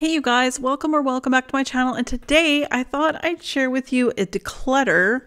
Hey you guys, welcome back to my channel, and today I thought I'd share with you a declutter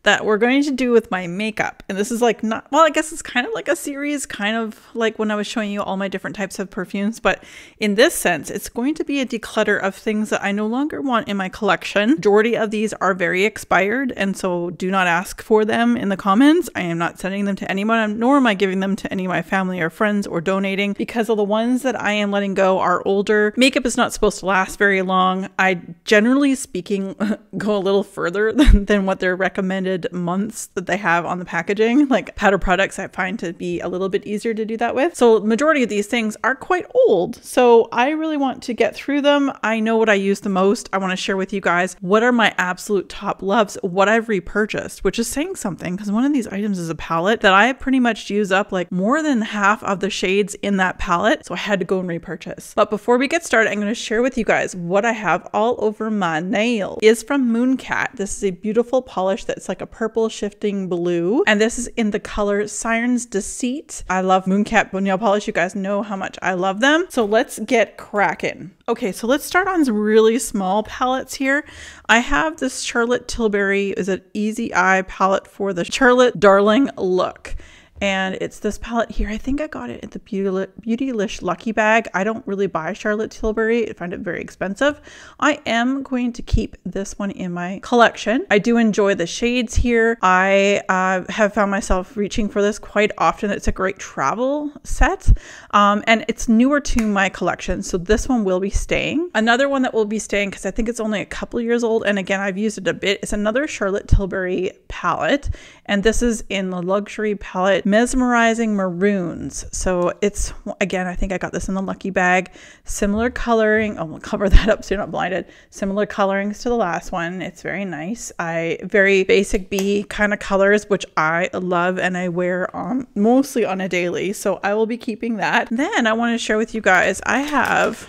that we're going to do with my makeup. And this is like not, well, I guess it's kind of like a series, kind of like when I was showing you all my different types of perfumes, but in this sense, it's going to be a declutter of things that I no longer want in my collection. Majority of these are very expired, and so do not ask for them in the comments. I am not sending them to anyone, nor am I giving them to any of my family or friends or donating, because of the ones that I am letting go are older. Makeup is not supposed to last very long. I, generally speaking, go a little further than what they're recommended months that they have on the packaging. Like powder products I find to be a little bit easier to do that with. So the majority of these things are quite old. So I really want to get through them. I know what I use the most. I want to share with you guys what are my absolute top loves, what I've repurchased, which is saying something because one of these items is a palette that I pretty much use up like more than half of the shades in that palette. So I had to go and repurchase. But before we get started, I'm going to share with you guys what I have all over my nail. It is from Mooncat. This is a beautiful polish that's like a purple shifting blue, and this is in the color Siren's Deceit. I love Mooncat nail polish. You guys know how much I love them. So let's get cracking. Okay, so let's start on some really small palettes here. I have this Charlotte Tilbury is an Easy Eye palette for the Charlotte Darling look. And it's this palette here. I think I got it at the Beautylish Lucky Bag. I don't really buy Charlotte Tilbury. I find it very expensive. I am going to keep this one in my collection. I do enjoy the shades here. I have found myself reaching for this quite often. It's a great travel set. And it's newer to my collection. So this one will be staying. Another one that will be staying, because I think it's only a couple years old, and again, I've used it a bit, is another Charlotte Tilbury palette. And this is in the luxury palette Mesmerizing Maroons. So it's, again, I think I got this in the Lucky Bag. Similar coloring. Oh, we'll cover that up so you're not blinded. Similar colorings to the last one. It's very nice. Very basic B kind of colors, which I love and I wear mostly on a daily. So I will be keeping that. Then I want to share with you guys, I have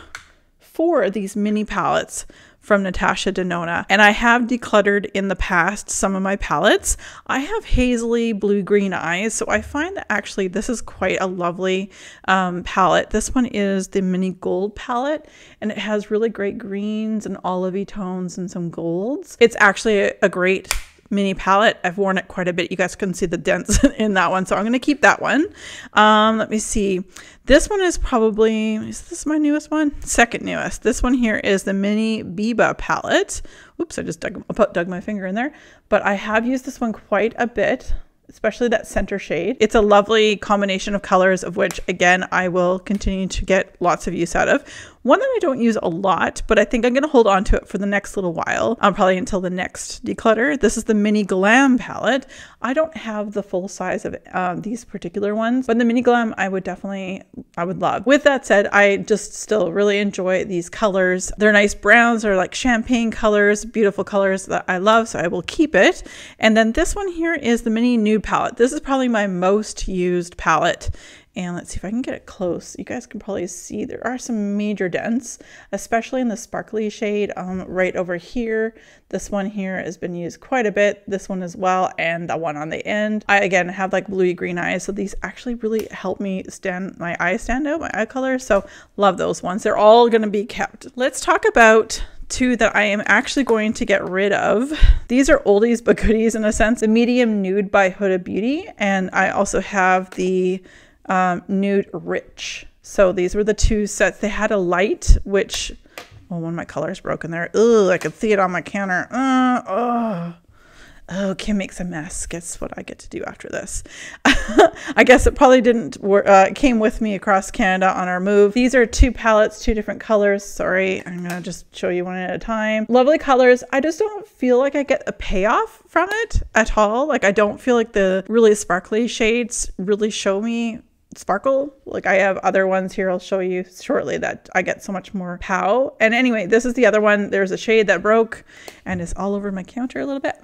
4 of these mini palettes from Natasha Denona, and I have decluttered in the past some of my palettes. I have hazily blue-green eyes, so I find that actually this is quite a lovely palette. This one is the mini gold palette, and it has really great greens and olivey tones and some golds. It's actually a great mini palette. I've worn it quite a bit. You guys can see the dents in that one, so I'm going to keep that one. Let me see. This one is probably, is this my newest one? Second newest. This one here is the mini Biba palette. Oops, I just dug my finger in there. But I have used this one quite a bit, especially that center shade. It's a lovely combination of colors, of which, again, I will continue to get lots of use out of. One that I don't use a lot, but I think I'm going to hold on to it for the next little while, probably until the next declutter. This is the Mini Glam palette. I don't have the full size of these particular ones, but the Mini Glam I would love. With that said, I just still really enjoy these colors. They're nice browns. They're like champagne colors, beautiful colors that I love, so I will keep it. And then this one here is the Mini Nude palette. This is probably my most used palette. And let's see if I can get it close. You guys can probably see there are some major dents, especially in the sparkly shade right over here. This one here has been used quite a bit. This one as well, and the one on the end. I, again, have like bluey green eyes, so these actually really help me my eyes stand out, my eye color. So love those ones. They're all going to be kept. Let's talk about 2 that I am actually going to get rid of. These are oldies but goodies in a sense. The Medium Nude by Huda Beauty, and I also have the Nude Rich. So these were the 2 sets. They had a light, which, oh, one of my colors broken there. Ugh, I could see it on my counter. Oh, Kim makes a mess. Guess what I get to do after this? I guess it probably didn't work. It came with me across Canada on our move. These are 2 palettes, 2 different colors. Sorry, I'm gonna just show you one at a time. Lovely colors. I just don't feel like I get a payoff from it at all. Like, I don't feel like the really sparkly shades really show me sparkle. Like, I have other ones here I'll show you shortly that I get so much more pow. And anyway, this is the other one. There's a shade that broke and is all over my counter a little bit.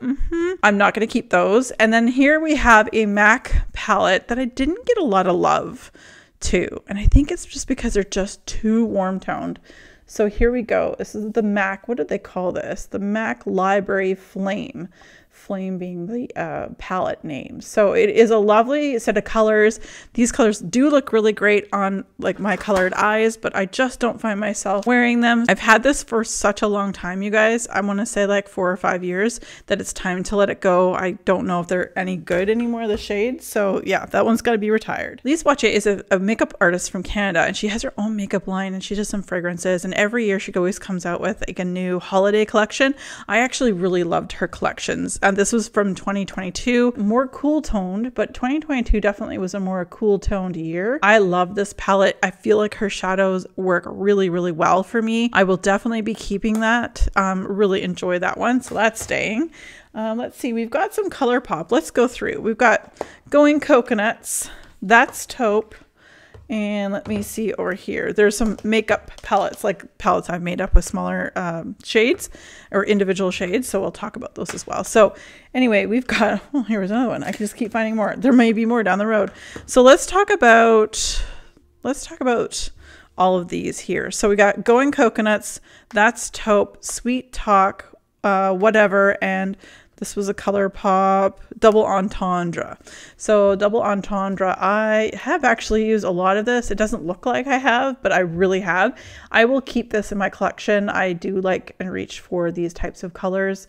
I'm not going to keep those. And then here we have a MAC palette that I didn't get a lot of love to, and I think it's just because they're just too warm toned. So here we go. This is the MAC, what did they call this? The MAC Library Flame. Flame being the palette name. So it is a lovely set of colors. These colors do look really great on like my colored eyes, but I just don't find myself wearing them. I've had this for such a long time, you guys. I want to say like 4 or 5 years, that it's time to let it go. I don't know if they're any good anymore, the shades. So yeah, that one's got to be retired. Lise Watche is a makeup artist from Canada, and she has her own makeup line, and she does some fragrances, and every year she always comes out with like a new holiday collection. I actually really loved her collections. This was from 2022, more cool toned, but 2022 definitely was a more cool toned year. I love this palette. I feel like her shadows work really, really well for me. I will definitely be keeping that. Really enjoy that one. So that's staying. Let's see, we've got some ColourPop. Let's go through. We've got Going Coconuts. That's taupe. And let me see over here. There's some makeup palettes, like palettes I've made up with smaller shades or individual shades. So we'll talk about those as well. So anyway, we've got, oh, here's another one. I can just keep finding more. There may be more down the road. So let's talk about all of these here. So we got Going Coconuts, That's Taupe, Sweet Talk, whatever, and this was a ColourPop Double Entendre. So Double Entendre, I have actually used a lot of this. It doesn't look like I have, but I really have. I will keep this in my collection. I do like and reach for these types of colors,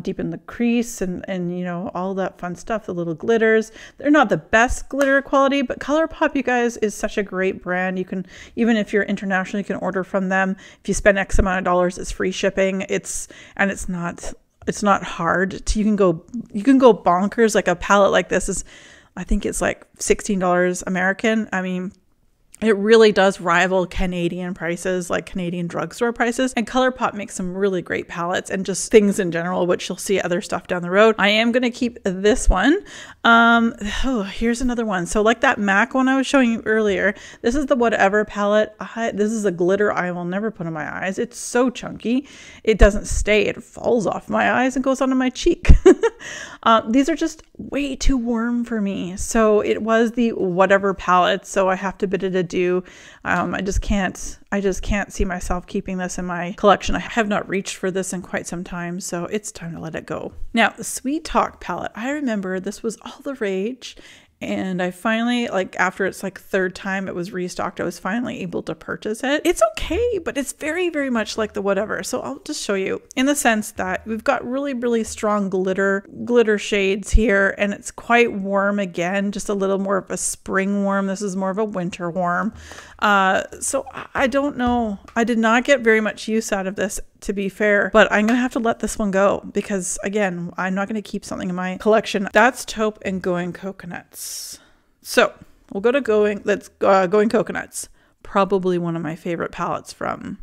deepen the crease and you know, all that fun stuff, the little glitters. They're not the best glitter quality, but ColourPop, you guys, is such a great brand. You can, even if you're international, you can order from them. If you spend X amount of dollars, it's free shipping. It's not hard to, you can go bonkers. Like a palette like this is, I think it's like $16 American. I mean, it really does rival Canadian prices, like Canadian drugstore prices. And ColourPop makes some really great palettes and just things in general, which you'll see other stuff down the road. I am going to keep this one. Oh, here's another one. So like that MAC one I was showing you earlier, this is the Whatever palette. This is a glitter I will never put on my eyes. It's so chunky. It doesn't stay. It falls off my eyes and goes onto my cheek. These are just way too warm for me. So it was the Whatever palette. So I have to bid it adieu. I just can't see myself keeping this in my collection. I have not reached for this in quite some time, so it's time to let it go. Now, the Sweet Talk palette, I remember this was all the rage. And I finally, like after its like third time it was restocked, I was finally able to purchase it. It's okay, but it's very, very much like the Whatever. So I'll just show you in the sense that we've got really, really strong glitter shades here, and it's quite warm again, just a little more of a spring warm. This is more of a winter warm. So I don't know. I did not get very much use out of this, to be fair, but I'm going to have to let this one go because again, I'm not going to keep something in my collection. That's Taupe and Going Coconuts. So we'll go to Going Coconuts. Probably one of my favorite palettes from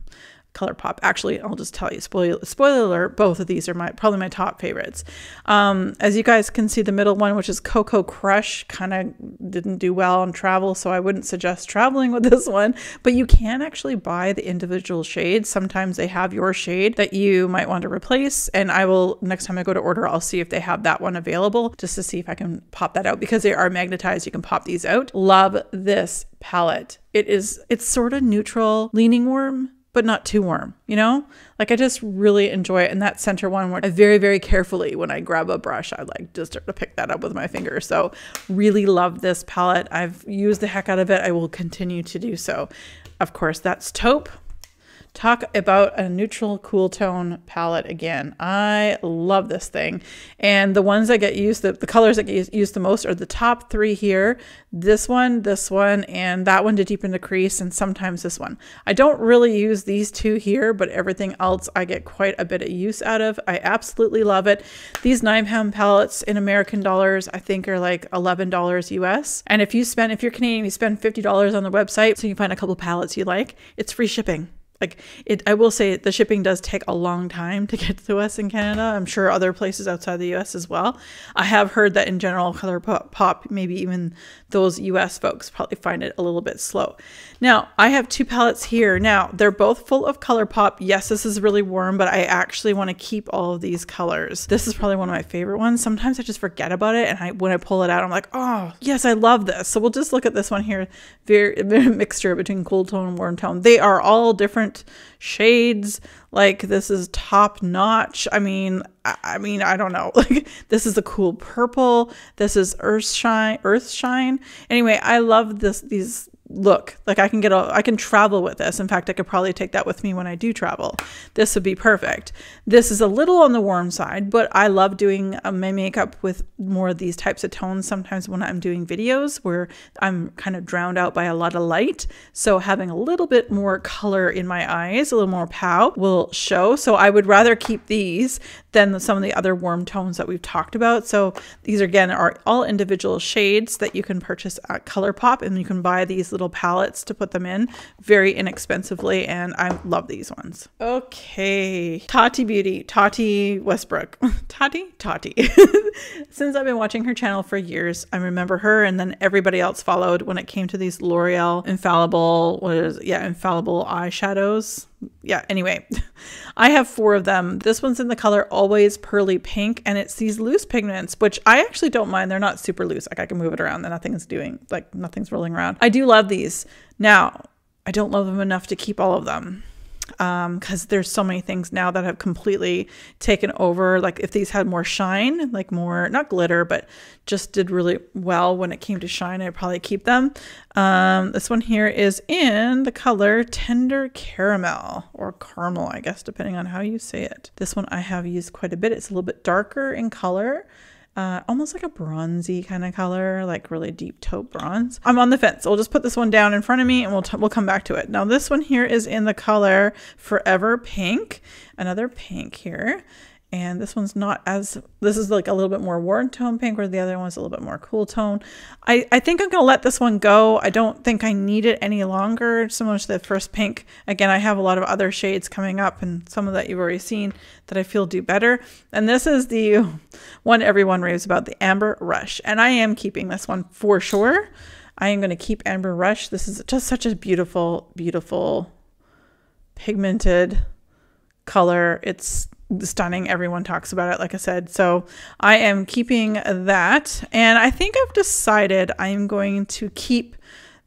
ColourPop. Actually, I'll just tell you, spoiler alert, both of these are probably my top favorites. As you guys can see, the middle one, which is Cocoa Crush, kind of didn't do well on travel, so I wouldn't suggest traveling with this one, but you can actually buy the individual shades. Sometimes they have your shade that you might want to replace, and I will, next time I go to order, I'll see if they have that one available just to see if I can pop that out because they are magnetized. You can pop these out. Love this palette. It's sort of neutral, leaning warm, but not too warm, you know? Like I just really enjoy it. And that center one where I very, very carefully, when I grab a brush, I like just start to pick that up with my finger. So really love this palette. I've used the heck out of it. I will continue to do so. Of course, that's Taupe. Talk about a neutral cool tone palette again. I love this thing. And the ones that get used, the colors that get used the most are the top three here. This one, and that one to deepen the crease, and sometimes this one. I don't really use these two here, but everything else I get quite a bit of use out of. I absolutely love it. These 9-pound palettes in American dollars, I think are like $11 US. And if you're Canadian, you spend $50 on the website, so you find a couple palettes you like, it's free shipping. Like I will say the shipping does take a long time to get to us in Canada. I'm sure other places outside the US as well. I have heard that in general, ColourPop, maybe even those US folks probably find it a little bit slow. Now, I have two palettes here. Now, they're both full of ColourPop. Yes, this is really warm, but I actually want to keep all of these colors. This is probably one of my favorite ones. Sometimes I just forget about it, and when I pull it out, I'm like, oh, yes, I love this. So we'll just look at this one here. Very mixture between cool tone and warm tone. They are all different different shades. Like this is top notch. I mean, I don't know. Like this is a cool purple. This is Earth Shine. Anyway, I love these look. Like I can travel with this. In fact, I could probably take that with me when I do travel. This would be perfect. This is a little on the warm side, but I love doing my makeup with more of these types of tones sometimes when I'm doing videos where I'm kind of drowned out by a lot of light. So having a little bit more color in my eyes, a little more pow will show. So I would rather keep these than some of the other warm tones that we've talked about. So these again are all individual shades that you can purchase at ColourPop, and you can buy these little palettes to put them in very inexpensively, and I love these ones. Okay, Tati Beauty, Tati Westbrook, Tati. Since I've been watching her channel for years, I remember her, and then everybody else followed when it came to these L'Oreal infallible eyeshadows. Yeah, anyway, I have 4 of them. This one's in the color Always Pearly Pink, and it's these loose pigments, which I actually don't mind. They're not super loose. Like I can move it around and nothing's rolling around. I do love these. Now, I don't love them enough to keep all of them. Because there's so many things now that have completely taken over. Like if these had more shine, like more, not glitter, but just did really well when it came to shine, I'd probably keep them. This one here is in the color Tender Caramel, or Caramel, I guess, depending on how you say it. This one I have used quite a bit. It's a little bit darker in color. Almost like a bronzy kind of color, like really deep taupe bronze. I'm on the fence. I'll just put this one down in front of me and we'll come back to it. Now this one here is in the color Forever Pink, another pink here. And this one's not as, this is like a little bit more warm tone pink, where the other one's a little bit more cool tone. I think I'm going to let this one go. I don't think I need it any longer. Similar to the first pink. Again, I have a lot of other shades coming up, and some of that you've already seen that I feel do better. And this is the one everyone raves about, the Amber Rush. And I am keeping this one for sure. I am going to keep Amber Rush. This is just such a beautiful, beautiful pigmented color. It's stunning. Everyone talks about it, like I said. So I am keeping that. And I think I've decided I'm going to keep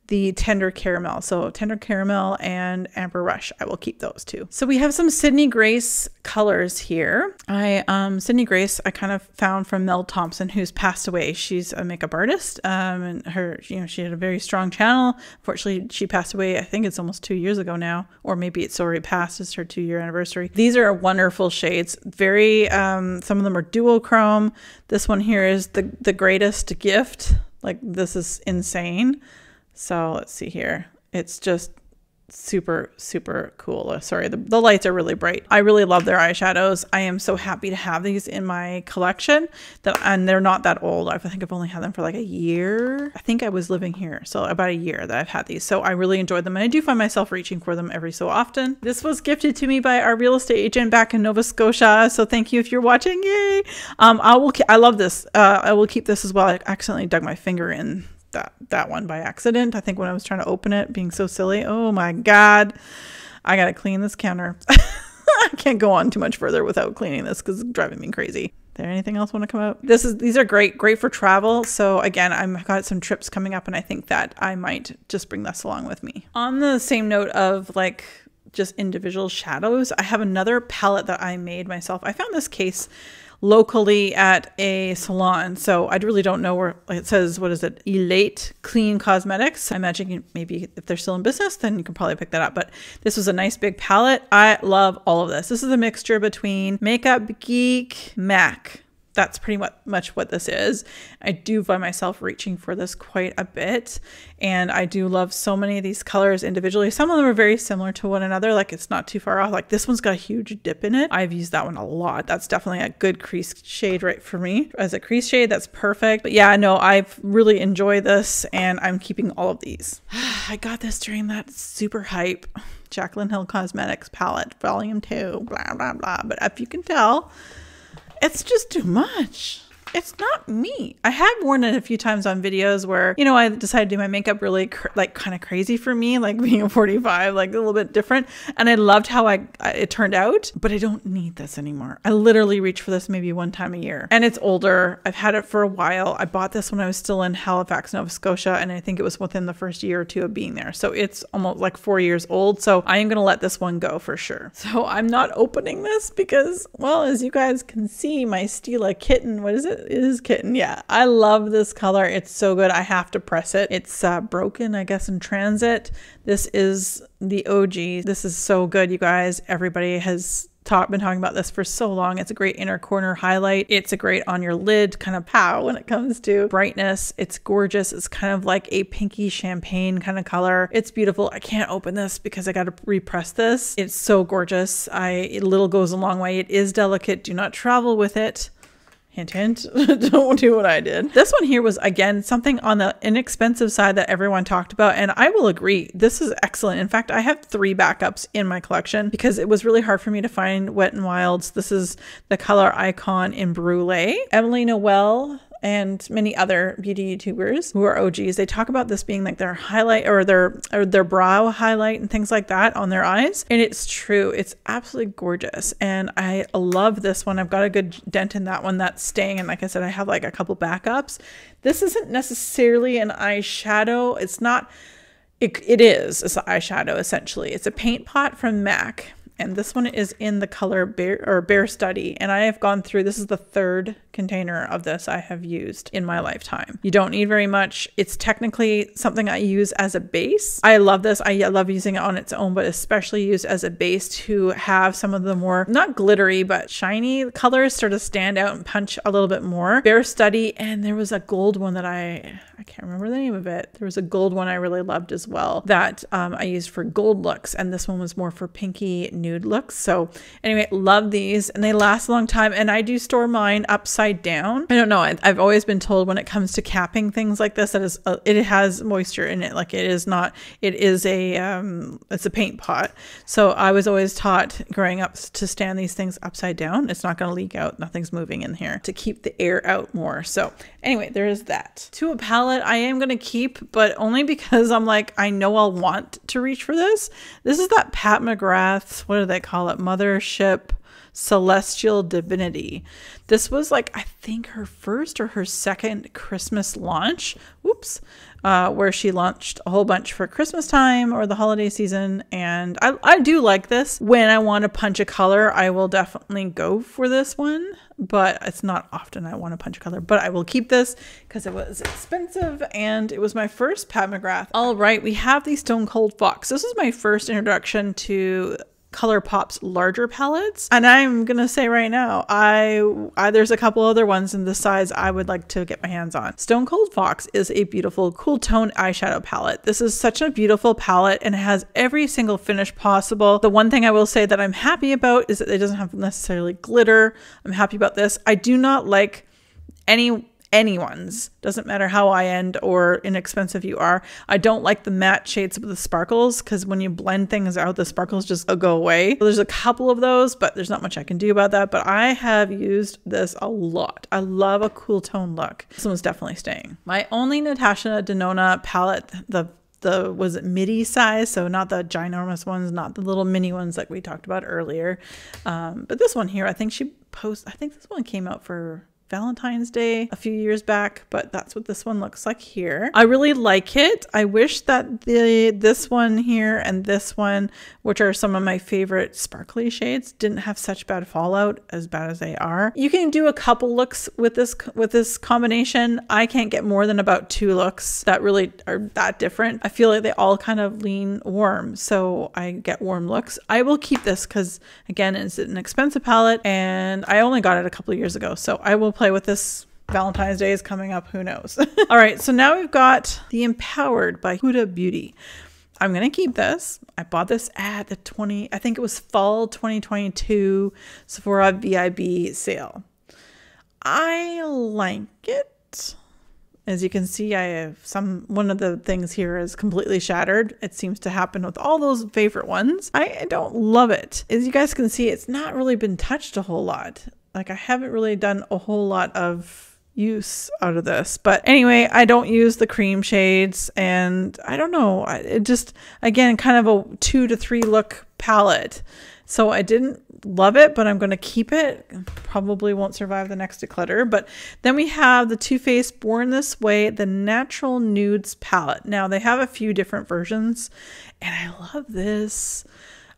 the Tender Caramel. So Tender Caramel and Amber Rush, I will keep those two. So we have some Sydney Grace colors here. Sydney Grace, I kind of found from Mel Thompson, who's passed away. She's a makeup artist, and she had a very strong channel. Unfortunately, she passed away. I think it's almost 2 years ago now, or maybe it's already passed. It's her 2-year anniversary. These are wonderful shades. Very, some of them are duochrome. This one here is the greatest gift. Like this is insane. So let's see here. It's just super, super cool. Sorry, the lights are really bright. I really love their eyeshadows. I am so happy to have these in my collection, and they're not that old. I think I've only had them for like a year. I think I was living here, so about a year that I've had these. So I really enjoyed them, and I do find myself reaching for them every so often. This was gifted to me by our real estate agent back in Nova Scotia. So thank you if you're watching. Yay! I love this. I will keep this as well. I accidentally dug my finger in that one by accident. I think when I was trying to open it, being so silly. Oh my God. I got to clean this counter. I can't go on too much further without cleaning this because it's driving me crazy. Is there anything else want to come out? These are great for travel. So again, I've got some trips coming up, and I think that I might just bring this along with me. On the same note of like just individual shadows, I have another palette that I made myself. I found this case locally at a salon. So I really don't know where it says, what is it? Elate Clean Cosmetics. I imagine maybe if they're still in business, then you can probably pick that up. But this was a nice big palette. I love all of this. This is a mixture between Makeup Geek, MAC. That's pretty much what this is. I do find myself reaching for this quite a bit. And I do love so many of these colors individually. Some of them are very similar to one another. Like it's not too far off. Like this one's got a huge dip in it. I've used that one a lot. That's definitely a good crease shade right for me. As a crease shade, that's perfect. But yeah, no, I've really enjoyed this, and I'm keeping all of these. I got this during that super hype Jaclyn Hill Cosmetics palette, volume 2, blah, blah, blah. But if you can tell, it's just too much. it's not me. I have worn it a few times on videos where, you know, I decided to do my makeup really like kind of crazy for me, like being a 45, like a little bit different. And I loved how it turned out, but I don't need this anymore. I literally reach for this maybe one time a year, and it's older. I've had it for a while. I bought this when I was still in Halifax, Nova Scotia, and I think it was within the first year or two of being there. So it's almost like 4 years old. So I am going to let this one go for sure. So I'm not opening this because, well, as you guys can see, my Stila kitten, what is it? It is kitten. Yeah. I love this color. It's so good. I have to press it. It's broken, I guess, in transit. This is the OG. This is so good, you guys. Everybody has been talking about this for so long. It's a great inner corner highlight. It's a great on your lid kind of pow when it comes to brightness. It's gorgeous. It's kind of like a pinky champagne kind of color. It's beautiful. I can't open this because I got to repress this. It's so gorgeous. It little goes a long way. It is delicate. Do not travel with it. Hint, hint. Don't do what I did. This one here was, again, something on the inexpensive side that everyone talked about. And I will agree, this is excellent. In fact, I have 3 backups in my collection because it was really hard for me to find Wet n Wild's. This is the color Icon in Brulee. Emily Noel and many other beauty YouTubers who are OGs, they talk about this being like their highlight or their brow highlight and things like that on their eyes. And it's true. It's absolutely gorgeous. And I love this one. I've got a good dent in that one that's staying. And like I said, I have like a couple backups. This isn't necessarily an eyeshadow. It's not, it is. It's an eyeshadow essentially. It's a paint pot from MAC. And this one is in the color Bear Study. And I have gone through, this is the 3rd container of this I have used in my lifetime. You don't need very much. It's technically something I use as a base. I love this. I love using it on its own, but especially used as a base to have some of the more, not glittery, but shiny colors sort of stand out and punch a little bit more. Bear Study. And there was a gold one that I can't remember the name of it. There was a gold one I really loved as well that I used for gold looks. And this one was more for pinky nude looks. So anyway, love these and they last a long time. And I do store mine upside down. I don't know. I've always been told when it comes to capping things like this, that is, it has moisture in it. Like it is not, it is it's a paint pot. So I was always taught growing up to stand these things upside down. It's not going to leak out. Nothing's moving in here to keep the air out more. So anyway, there is that. To a palette I am going to keep, but only because I'm like, I know I'll want to reach for this. This is that Pat McGrath's, what do they call it? Mothership Celestial Divinity. This was like, I think her first or her second Christmas launch. Whoops. Where she launched a whole bunch for Christmas time or the holiday season. And I do like this. When I want to punch a color, I will definitely go for this one. But it's not often I want to punch a color. But I will keep this because it was expensive and it was my first Pat McGrath. All right, we have the Stone Cold Fox. This is my first introduction to ColourPop's larger palettes, and I'm gonna say right now, there's a couple other ones in this size I would like to get my hands on. Stone Cold Fox is a beautiful cool tone eyeshadow palette. This is such a beautiful palette and it has every single finish possible. The one thing I will say that I'm happy about is that it doesn't have necessarily glitter. I'm happy about this. I do not like anyone's, doesn't matter how high-end or inexpensive you are. I don't like the matte shades with the sparkles because when you blend things out, the sparkles just go away. So there's a couple of those, but there's not much I can do about that. But I have used this a lot. I love a cool tone look. This one's definitely staying. My only Natasha Denona palette, was it midi size, so not the ginormous ones, not the little mini ones like we talked about earlier. But this one here, I think this one came out for Valentine's Day a few years back, but that's what this one looks like here. I really like it. I wish that this one here and this one, which are some of my favorite sparkly shades, didn't have such bad fallout, as bad as they are. You can do a couple looks with this combination. I can't get more than about 2 looks that really are that different. I feel like they all kind of lean warm, so I get warm looks. I will keep this because, again, it's an expensive palette and I only got it a couple of years ago, so I will play with this. Valentine's Day is coming up, who knows? All right, so now we've got the Empowered by Huda Beauty. I'm gonna keep this. I bought this at the I think it was fall 2022 Sephora VIB sale. I like it. As you can see, I have one of the things here is completely shattered. It seems to happen with all those favorite ones. I don't love it. As you guys can see, it's not really been touched a whole lot. Like I haven't really done a whole lot of use out of this. But anyway, I don't use the cream shades, and I don't know, it just, again, kind of a 2 to 3 look palette. So I didn't love it, but I'm going to keep it. Probably won't survive the next declutter. But then we have the Too Faced Born This Way, the Natural Nudes palette. Now they have a few different versions, and I love this.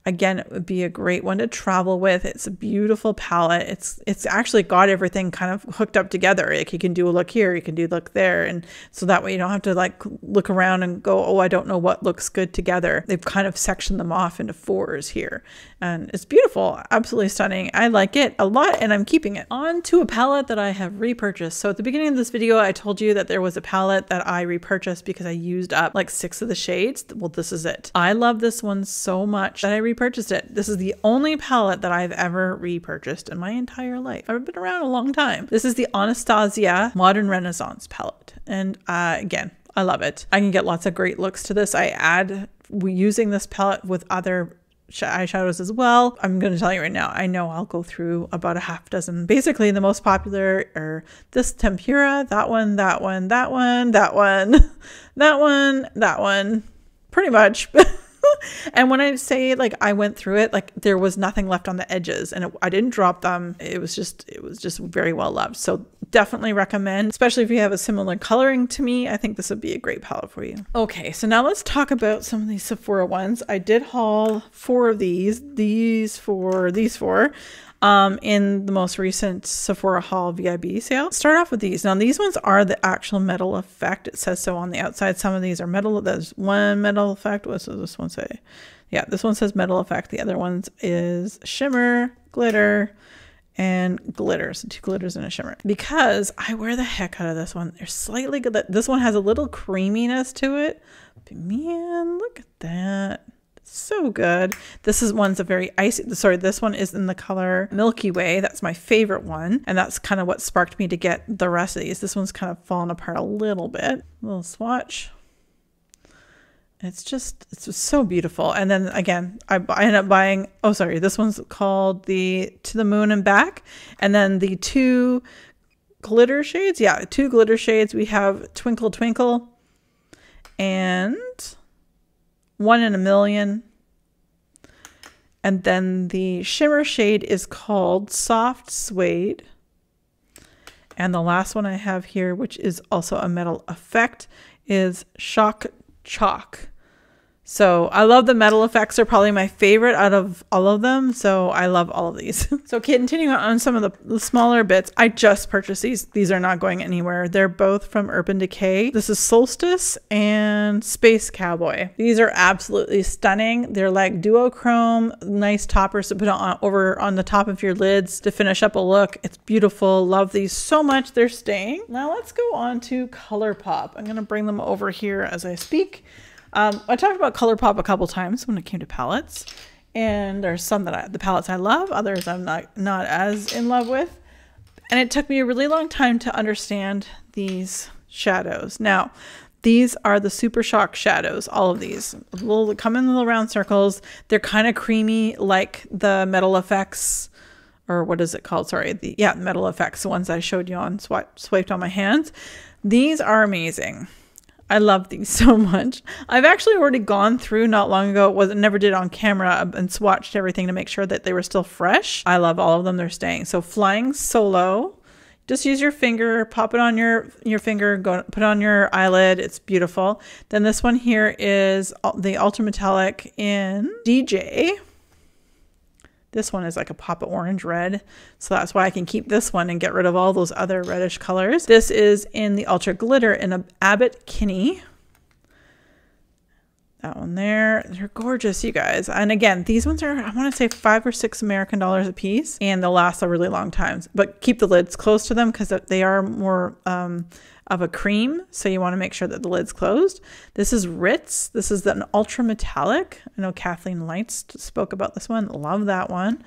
Again, it would be a great one to travel with. It's a beautiful palette. It's actually got everything kind of hooked up together. Like you can do a look here, you can do a look there. And so that way you don't have to like look around and go, oh, I don't know what looks good together. They've kind of sectioned them off into 4s here. And it's beautiful, absolutely stunning. I like it a lot, and I'm keeping it. On to a palette that I have repurchased. So at the beginning of this video, I told you that there was a palette that I repurchased because I used up like 6 of the shades. Well, this is it. I love this one so much that I repurchased it. This is the only palette that I've ever repurchased in my entire life. I've been around a long time. This is the Anastasia Modern Renaissance palette. And again, I love it. I can get lots of great looks to this. I add using this palette with other eyeshadows as well. I'm going to tell you right now, I know I'll go through about a half dozen. Basically, the most popular are this Tempera, that one, that one, that one, that one, that one, that one, pretty much. And when I say like I went through it, like there was nothing left on the edges, and I didn't drop them. It was just very well loved. So definitely recommend, especially if you have a similar coloring to me. I think this would be a great palette for you. Okay, so now let's talk about some of these Sephora ones. I did haul 4 of these four in the most recent Sephora haul VIB sale. Start off with these. Now these ones are the actual metal effect. It says so on the outside. Some of these are metal. There's one metal effect. What does this one say? Yeah, this one says metal effect. The other ones is shimmer, glitter, and glitter. So 2 glitters and a shimmer. Because I wear the heck out of this one. They're slightly good. This one has a little creaminess to it. But man, look at that. So good. This is one's a very icy, sorry, this one is in the color Milky Way. That's my favorite one. And that's kind of what sparked me to get the rest of these. This one's kind of fallen apart a little bit. A little swatch. It's just so beautiful. And then again, I ended up buying, oh, sorry, this one's called the To the Moon and Back. And then the 2 glitter shades. Yeah, 2 glitter shades. We have Twinkle Twinkle and 1 in a Million. And then the shimmer shade is called Soft Suede. And the last one I have here, which is also a metal effect, is Shock Chalk. So I love the metal effects. Are probably my favorite out of all of them. So I love all of these. So continuing on some of the smaller bits, I just purchased these. These are not going anywhere. They're both from Urban Decay. This is Solstice and Space Cowboy. These are absolutely stunning. They're like duochrome, nice toppers to put on over on the top of your lids to finish up a look. It's beautiful. Love these so much. They're staying. Now let's go on to ColourPop. I'm going to bring them over here as I speak. I talked about ColourPop a couple times when it came to palettes, and there's some that the palettes I love, others I'm not as in love with. And it took me a really long time to understand these shadows. Now, these are the Super Shock shadows, all of these. Come in little round circles. They're kind of creamy like the Metal Effects, or what is it called? Sorry, Metal Effects, the ones I showed you on swiped on my hands. These are amazing. I love these so much. I've actually already gone through not long ago. Never did on camera, and swatched everything to make sure that they were still fresh. I love all of them. They're staying. So Flying Solo, just use your finger, pop it on your finger, put it on your eyelid. It's beautiful. Then this one here is the Ultra Metallic in DJ. This one is like a pop of orange red. So that's why I can keep this one and get rid of all those other reddish colors. This is in the Ultra Glitter in a Abbott Kinney. That one there. They're gorgeous, you guys. And again, these ones are, I want to say $5 or $6 American dollars a piece, and they'll last a really long time. But keep the lids close to them because they are more of a cream. So you want to make sure that the lid's closed. This is Ritz. This is an Ultra Metallic. I know Kathleen Lights spoke about this one. Love that one.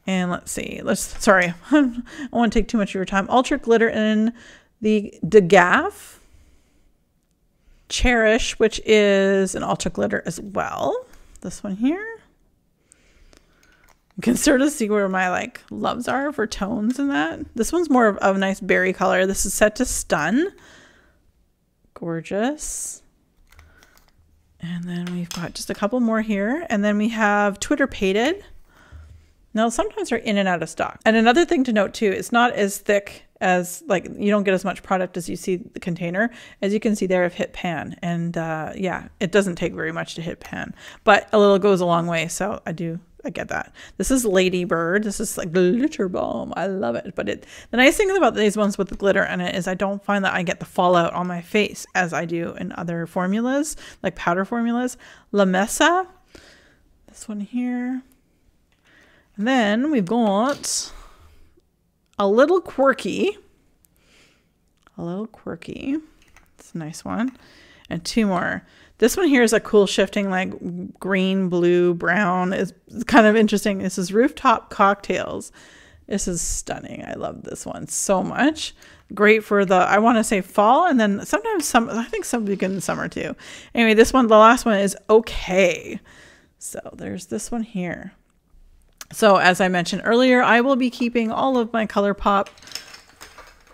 And let's see. Sorry, I don't want to take too much of your time. Ultra Glitter in the Degaff. Cherish, which is an Ultra Glitter as well. This one here. You can sort of see where my like loves are for tones and that. This one's more of a nice berry color. This is Set to Stun. Gorgeous. And then we've got just a couple more here. And then we have Twitter Pated. Now, sometimes they're in and out of stock. And another thing to note too, it's not as thick as, like, you don't get as much product as you see the container. As you can see there, I've hit pan. And yeah, it doesn't take very much to hit pan, but a little goes a long way. So I get that. This is Lady Bird. This is like glitter balm. I love it. But the nice thing about these ones with the glitter in it is I don't find that I get the fallout on my face as I do in other formulas, like powder formulas. La Mesa. This one here. And then we've got a little quirky. It's a nice one. And two more. This one here is a cool shifting, like green, blue, brown. Is kind of interesting. This is Rooftop Cocktails. This is stunning. I love this one so much. Great for the, I want to say fall, and then sometimes I think some begin in summer too. Anyway, this one, the last one is Okay. So there's this one here. So as I mentioned earlier, I will be keeping all of my ColourPop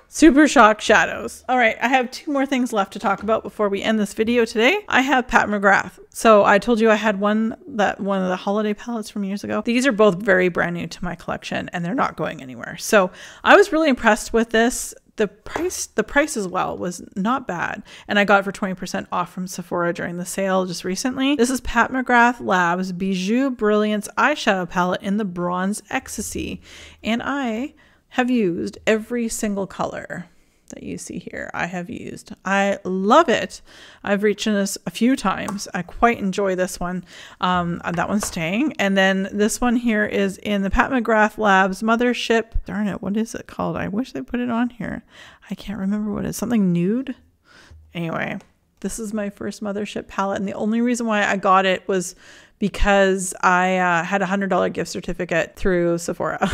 Super Shock shadows. All right, I have two more things left to talk about before we end this video today. I have Pat McGrath. So I told you I had one of the holiday palettes from years ago. These are both very brand new to my collection and they're not going anywhere. So I was really impressed with this. The price as well was not bad. And I got it for 20% off from Sephora during the sale just recently. This is Pat McGrath Labs Bijou Brilliance Eyeshadow Palette in the Bronze Ecstasy. And I have used every single color that you see here. I love it. I've reached in this a few times. I quite enjoy this one. That one's staying. And then this one here is in the Pat McGrath Labs Mothership. Darn it, what is it called? I wish they put it on here. I can't remember what it is. Something nude? Anyway, this is my first Mothership palette. And the only reason why I got it was because I had a $100 gift certificate through Sephora.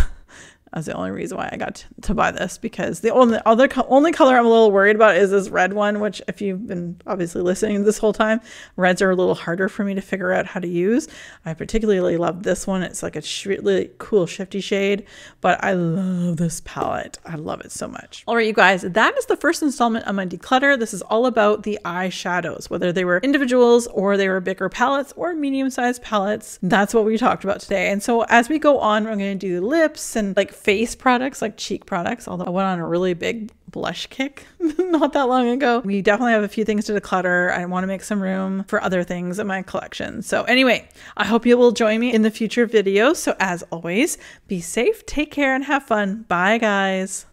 That's the only reason why I got to buy this, because the only color I'm a little worried about is this red one, which if you've been obviously listening this whole time, reds are a little harder for me to figure out how to use. I particularly love this one. It's like a really cool shifty shade, but I love this palette. I love it so much. All right, you guys, that is the first installment of my declutter. This is all about the eyeshadows, whether they were individuals or they were bigger palettes or medium-sized palettes. That's what we talked about today. And so as we go on, we're going to do lips and like face products, like cheek products, although I went on a really big blush kick not that long ago. We definitely have a few things to declutter. I want to make some room for other things in my collection. So anyway, I hope you will join me in the future videos. So as always, be safe, take care, and have fun. Bye, guys.